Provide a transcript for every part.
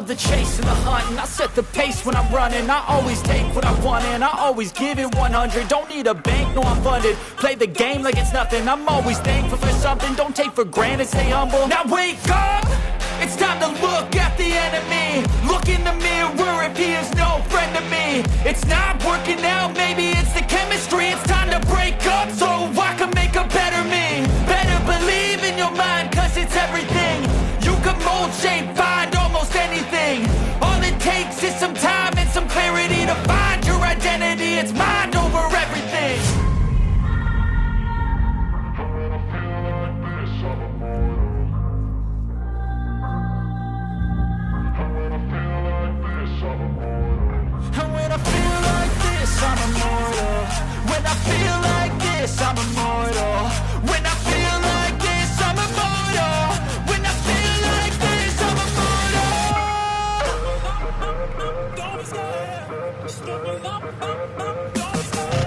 love the chase and the hunt, and I set the pace when I'm running. I always take what I want and I always give it 100. Don't need a bank, no I'm funded. Play the game like it's nothing. I'm always thankful for something. Don't take for granted, stay humble. Now wake up! It's time to look at the enemy. Look in the mirror if he is no friend to me. It's not working out, maybe it's the chemistry. It's time to break up so I can make a better me. Better believe in your mind, cause it's everything. You can mold, shape, find almost anything. All it takes is some time and some clarity to find your identity. It's mind over everything. And when I feel like this, I'm immortal. When I feel like this, I'm immortal. When I feel like this, I'm immortal. When I feel like this, I'm immortal. Don't be scared. Step it up, don't be scared.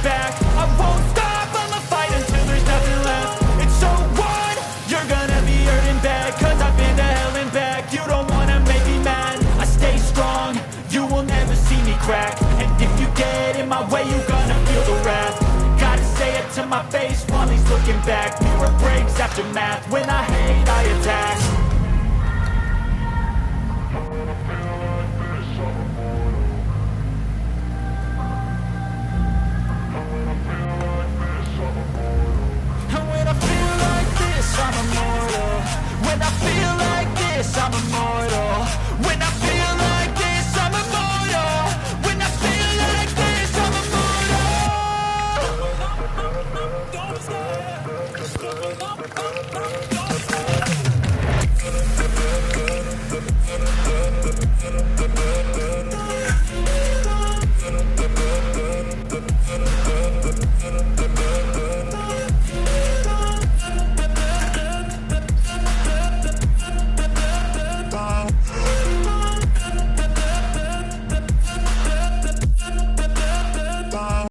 Back. I won't stop, I'ma fight until there's nothing left. It's so what? You're gonna be hurting bad, cause I've been to hell and back. You don't wanna make me mad, I stay strong. You will never see me crack. And if you get in my way, you're gonna feel the wrath. Gotta say it to my face while he's looking back. Mirror breaks after math. When I hate, I attack.